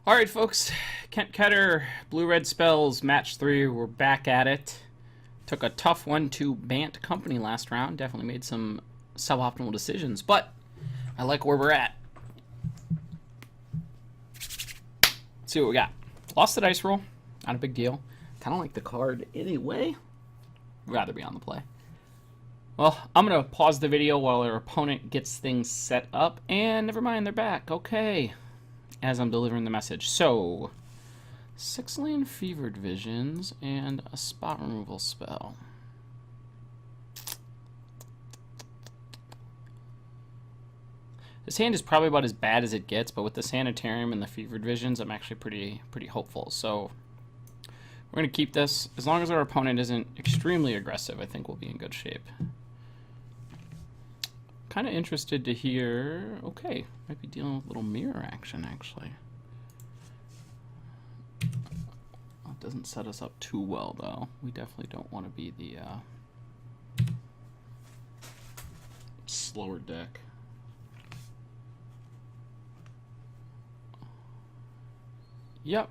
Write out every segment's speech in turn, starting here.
All right, folks. Kent Ketter, Blue-Red Spells, Match 3. We're back at it. Took a tough one to Bant Company last round. Definitely made some suboptimal decisions, but I like where we're at. Let's see what we got. Lost the dice roll. Not a big deal. Kind of like the card anyway. Rather be on the play. Well, I'm going to pause the video while our opponent gets things set up. And never mind, they're back. Okay. As I'm delivering the message. So, 6-land Fevered Visions and a spot removal spell. This hand is probably about as bad as it gets, but with the Sanitarium and the Fevered Visions, I'm actually pretty hopeful. So, we're going to keep this. As long as our opponent isn't extremely aggressive, I think we'll be in good shape. Kind of interested to hear. Okay, might be dealing with a little mirror action actually. That doesn't set us up too well though. We definitely don't want to be the slower deck. Yep,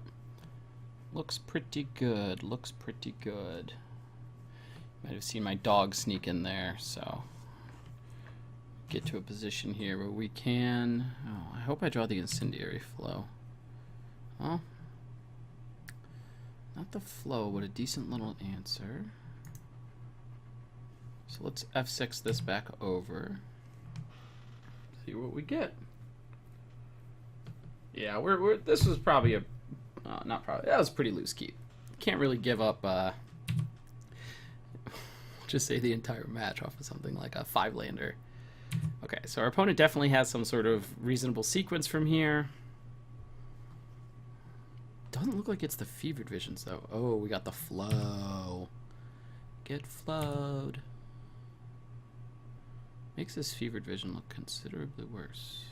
looks pretty good. Looks pretty good. Might have seen my dog sneak in there, so. Get to a position here where we can. Oh, I hope I draw the Incendiary Flow. Well, not the flow, but a decent little answer. So let's F6 this back over. See what we get. Yeah, this was probably a not probably. That was a pretty loose keep. Can't really give up. Just say the entire match off of something like a 5-lander. Okay, so our opponent definitely has some sort of reasonable sequence from here. Doesn't look like it's the Fevered Visions, though. Oh, we got the flow. Get flowed. Makes this Fevered Vision look considerably worse.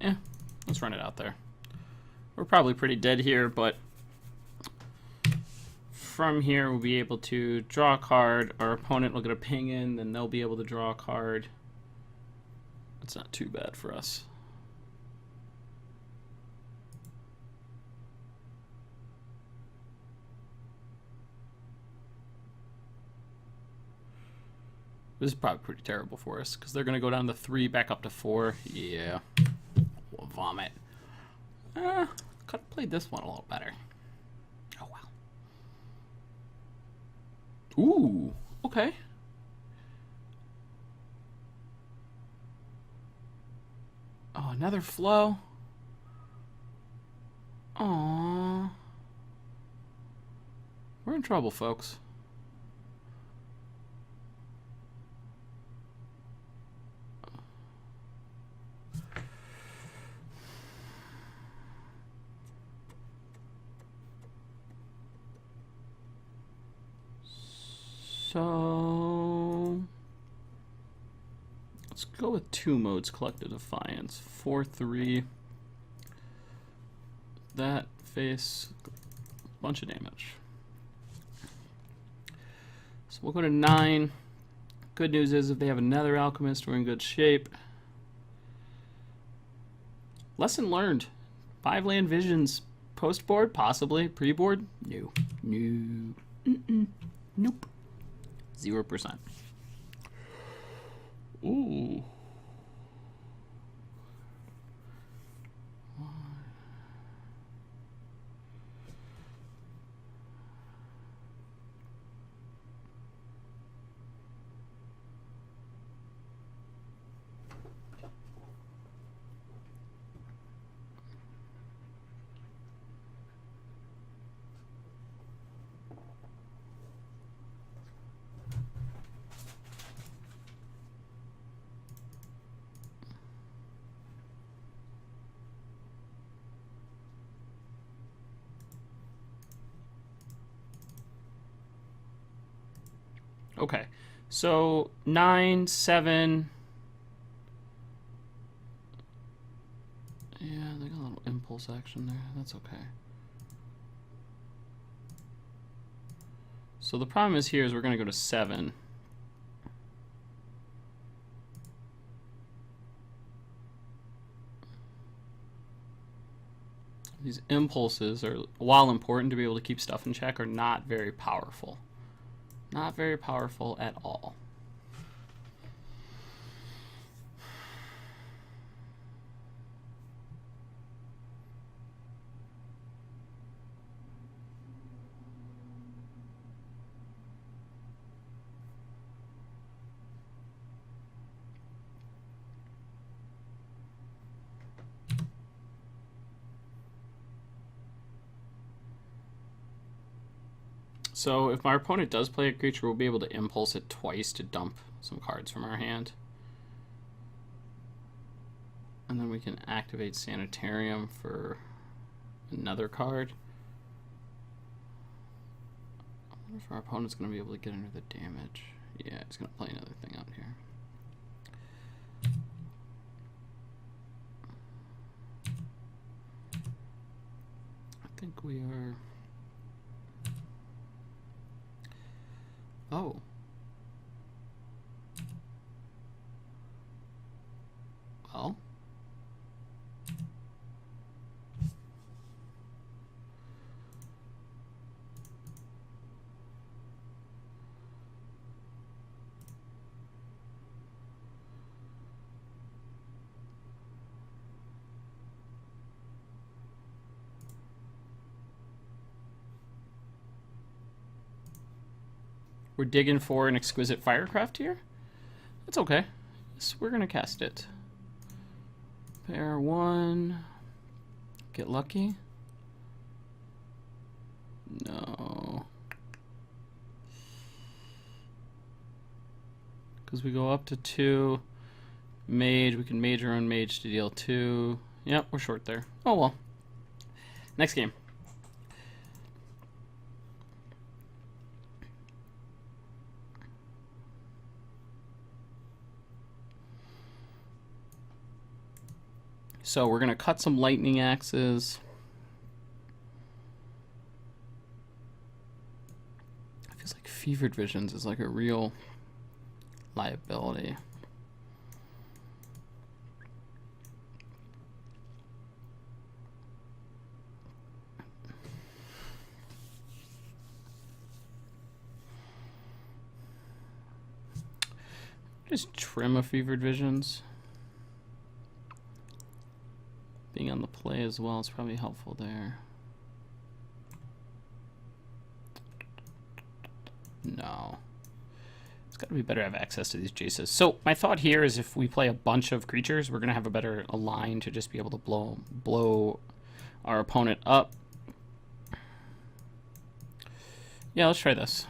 Yeah, let's run it out there. We're probably pretty dead here, but from here we'll be able to draw a card. Our opponent will get a ping in, then they'll be able to draw a card. It's not too bad for us. This is probably pretty terrible for us, because they're going to go down to 3, back up to 4. Yeah. We'll vomit. Could have played this one a little better. Oh, wow. Ooh, okay. Oh, another flow. Aww. We're in trouble, folks. So let's go with 2 modes. Collective Defiance, 4/3. That face a bunch of damage. So we'll go to 9. Good news is if they have another Alchemist, we're in good shape. Lesson learned. 5-land Visions post board, possibly pre-board. No, no, nope. 0%. Ooh. Okay, so 9, 7. Yeah, they got a little impulse action there. That's okay. So the problem is here is we're going to go to 7. These impulses are, while important to be able to keep stuff in check, are not very powerful. Not very powerful at all. So if my opponent does play a creature, we'll be able to impulse it twice to dump some cards from our hand. And then we can activate Sanitarium for another card. I wonder if our opponent's going to be able to get under the damage. Yeah, he's going to play another thing out here. I think we are... Oh. Well. We're digging for an exquisite firecraft here. That's okay. So we're gonna cast it. Pair 1. Get lucky. No. Because we go up to 2. Mage, we can mage our own mage to deal 2. Yep, we're short there. Oh well. Next game. So we're going to cut some lightning axes. It feels like Fevered Visions is like a real liability. Just trim a Fevered Visions. Being on the play as well is probably helpful there. No. It's got to be better to have access to these Jaces. So my thought here is if we play a bunch of creatures, we're going to have a line to just be able to blow our opponent up. Yeah, let's try this.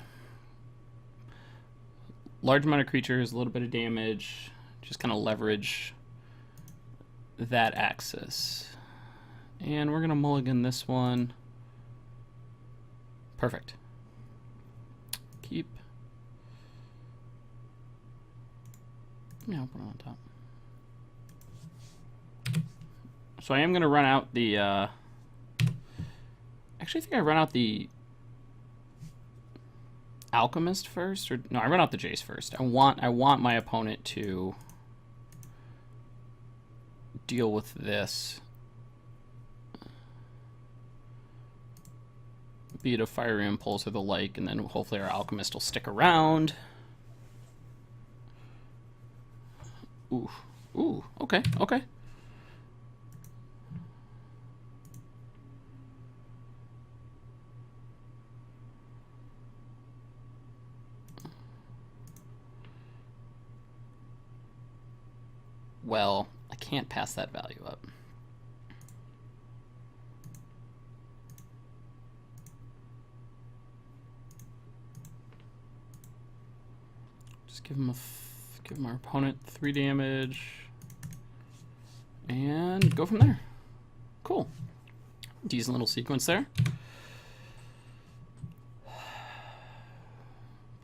Large amount of creatures, a little bit of damage, just kind of leverage that axis. And we're gonna mulligan this one. Perfect. Keep. Yeah, I'll put it on top. So I am gonna run out the actually I think I run out the Alchemist first, or no, I run out the Jace first. I want my opponent to deal with this, be it a Fiery Impulse or the like, and then hopefully our Alchemist will stick around. Ooh, ooh, okay, okay. Well, I can't pass that value up. Just give him our opponent 3 damage, and go from there. Cool. Decent little sequence there.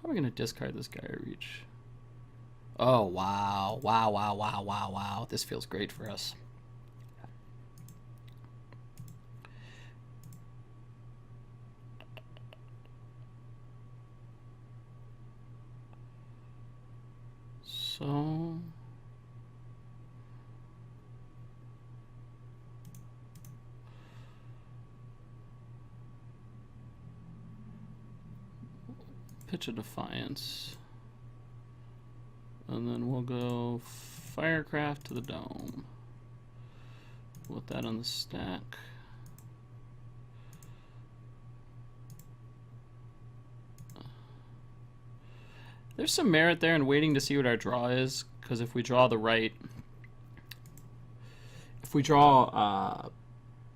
Probably gonna discard this guy at reach. Oh, wow. Wow, wow, wow, wow, wow. This feels great for us. So pitch a defiance. And then we'll go Firecraft to the dome. Put that on the stack. There's some merit there in waiting to see what our draw is, because if we draw the right, if we draw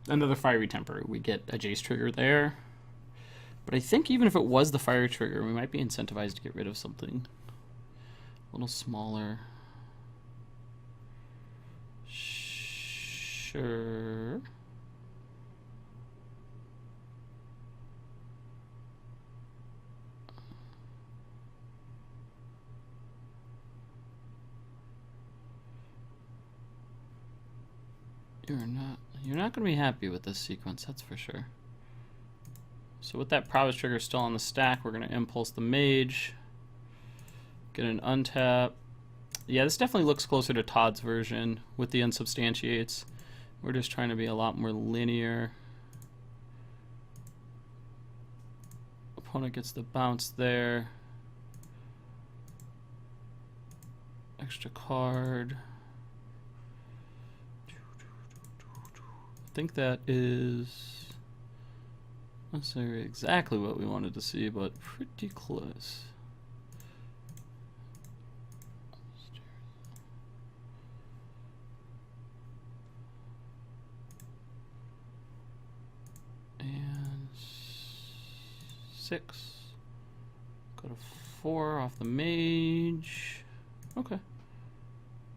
another Fiery Temper, we get a Jace trigger there. But I think even if it was the Fire trigger, we might be incentivized to get rid of something a little smaller. Sure. You're not going to be happy with this sequence, that's for sure. So with that Prowess trigger still on the stack, we're going to impulse the Mage, get an untap. Yeah, this definitely looks closer to Todd's version with the unsubstantiates. We're just trying to be a lot more linear. Opponent gets the bounce there. Extra card. I think that is not necessarily exactly what we wanted to see, but pretty close. And 6. Got a 4 off the Mage. Okay.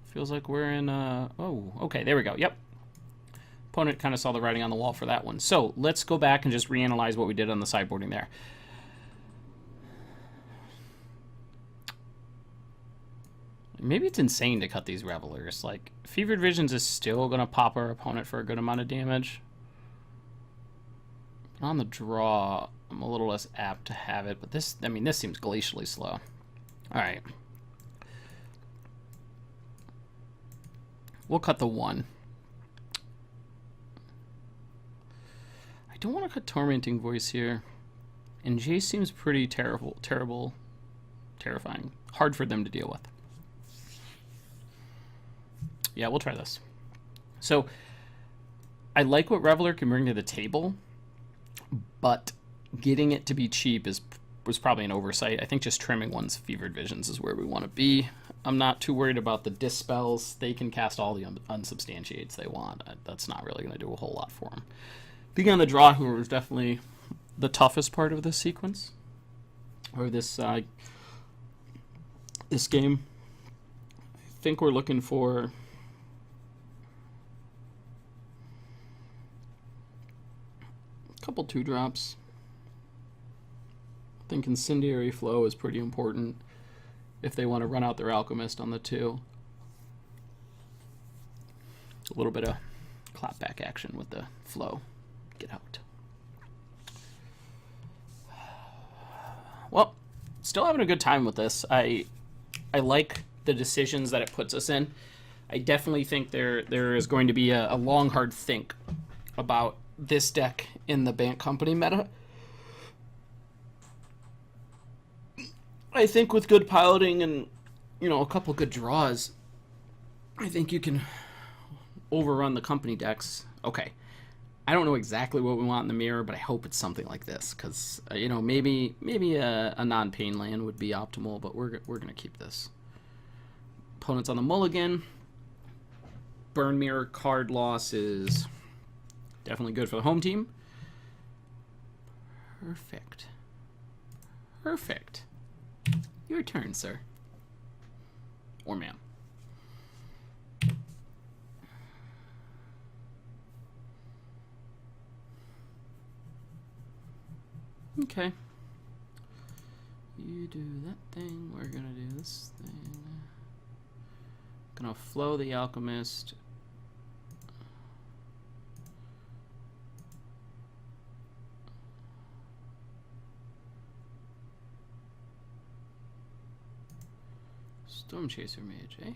Feels like we're in, oh, okay, there we go, yep. Opponent kind of saw the writing on the wall for that one. So let's go back and just reanalyze what we did on the sideboarding there. Maybe it's insane to cut these Revelers. Like, Fevered Visions is still going to pop our opponent for a good amount of damage. But on the draw, I'm a little less apt to have it. But this, I mean, this seems glacially slow. All right. We'll cut the 1. I don't want to cut Tormenting Voice here. And Jace seems pretty terrifying. Hard for them to deal with. Yeah, we'll try this. So, I like what Reveler can bring to the table, but getting it to be cheap was probably an oversight. I think just trimming one's Fevered Visions is where we want to be. I'm not too worried about the Dispels. They can cast all the unsubstantiates they want. That's not really going to do a whole lot for them. Being on the draw here is definitely the toughest part of this sequence, or this this game. I think we're looking for a couple 2-drops. I think Incendiary Flow is pretty important if they want to run out their Alchemist on the 2. A little bit of clapback action with the flow. Get out. Well, still having a good time with this. I like the decisions that it puts us in. I definitely think there is going to be a long, hard think about this deck in the Bank Company meta. I think with good piloting and, you know, a couple good draws, I think you can overrun the company decks. Okay. I don't know exactly what we want in the mirror, but I hope it's something like this, because you know, maybe a non-pain land would be optimal, but we're gonna keep this. Opponents on the mulligan. Burn Mirror card loss is definitely good for the home team. Perfect. Perfect. Your turn, sir. Or ma'am. Okay. You do that thing. We're gonna do this thing. Gonna flow the Alchemist. Storm Chaser Mage, eh? I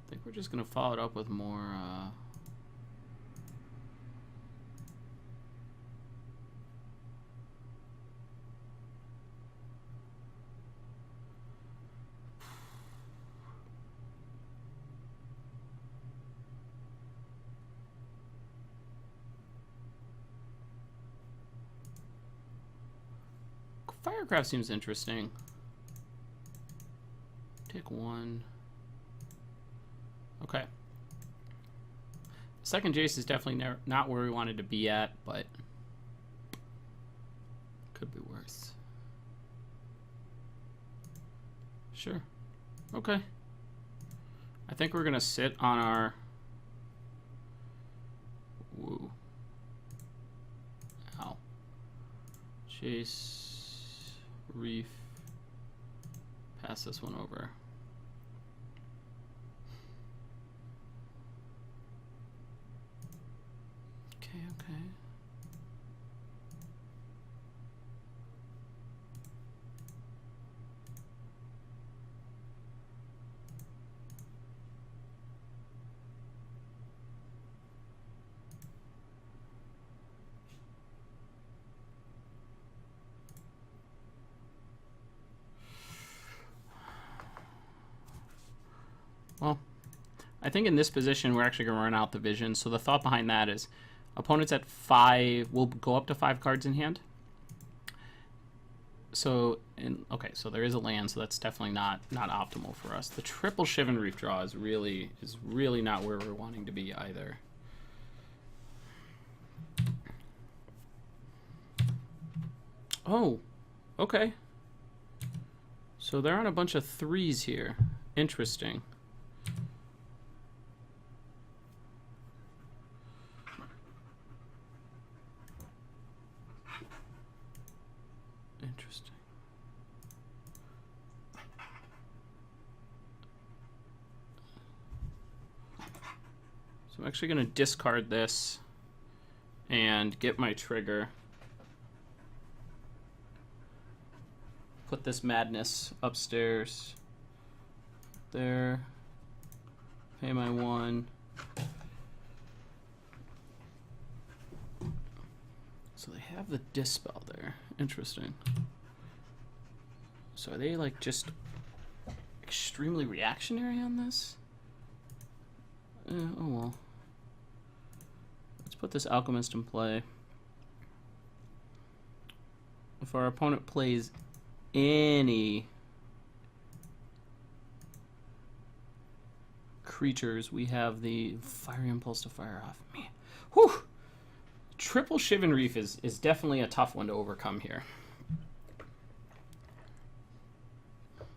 think we're just gonna follow it up with more Firecraft seems interesting. Take one. Okay. Second Jace is definitely not where we wanted to be at, but could be worse. Sure. Okay. I think we're gonna sit on our... Woo. Ow. Jace... Reef. Pass this one over. Okay, okay. Well, I think in this position we're actually going to run out the vision. So the thought behind that is opponents at 5 will go up to 5 cards in hand. So, okay, so there is a land, so that's definitely not optimal for us. The triple Shivan Reef draw is really not where we're wanting to be either. Oh, okay. So they're on a bunch of 3s here. Interesting. Interesting. So I'm actually going to discard this and get my trigger. Put this madness upstairs. There. Pay my 1. So they have the Dispel there. Interesting. So are they like just extremely reactionary on this? Oh well. Let's put this Alchemist in play. If our opponent plays any creatures, we have the Fiery Impulse to fire off. Man, whew! Triple Shivan Reef is definitely a tough one to overcome here.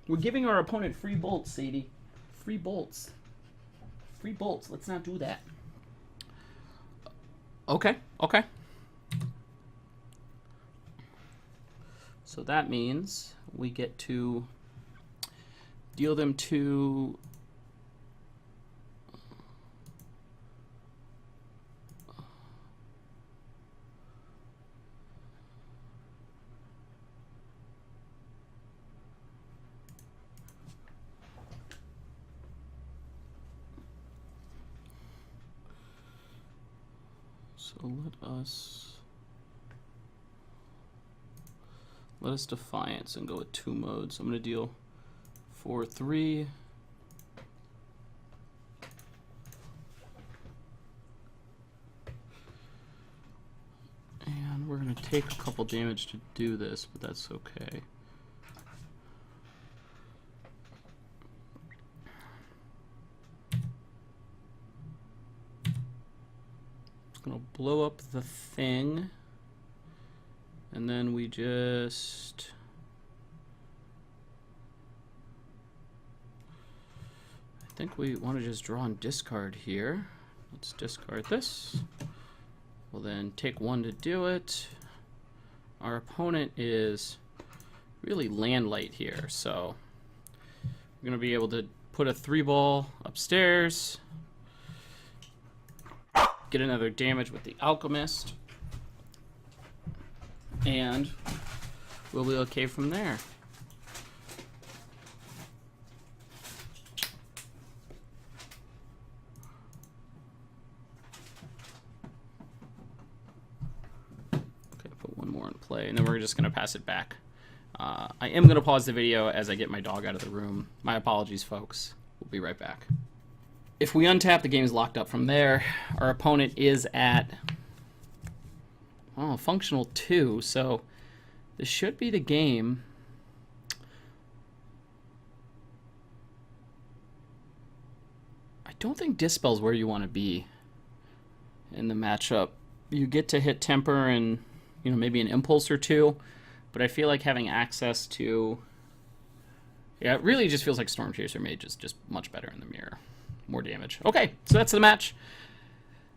We're giving our opponent free bolts, Sadie. Free bolts. Free bolts. Let's not do that. Okay, okay. So that means we get to deal them to... So let us Defiance and go with 2 modes. I'm going to deal 4/3. And we're going to take a couple damage to do this, but that's okay. Gonna blow up the thing, and then we just I think we want to just draw and discard here. Let's discard this. We'll then take 1 to do it. Our opponent is really land light here, so we're gonna be able to put a 3-ball upstairs. Get another damage with the Alchemist, and we'll be okay from there. play, and then we're just going to pass it back. I am going to pause the video as I get my dog out of the room. My apologies, folks. We'll be right back. If we untap, the game is locked up from there. Our opponent is at functional 2, so this should be the game. I don't think Dispel's where you want to be in the matchup. You get to hit Temper and, you know, maybe an Impulse or two, but I feel like having access to... Yeah, it really just feels like Storm Chaser Mage is just much better in the mirror. More damage. Okay, so that's the match.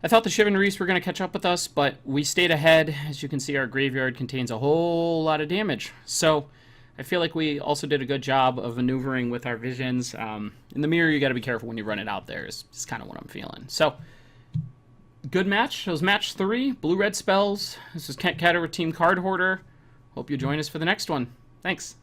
I thought the Shivan and Reese were going to catch up with us, but we stayed ahead. As you can see, our graveyard contains a whole lot of damage. So I feel like we also did a good job of maneuvering with our visions. In the mirror, you got to be careful when you run it out there. Is kind of what I'm feeling. So, good match. It was match 3. Blue-red spells. This is Kent Ketter with Team Cardhoarder. Hope you join us for the next one. Thanks.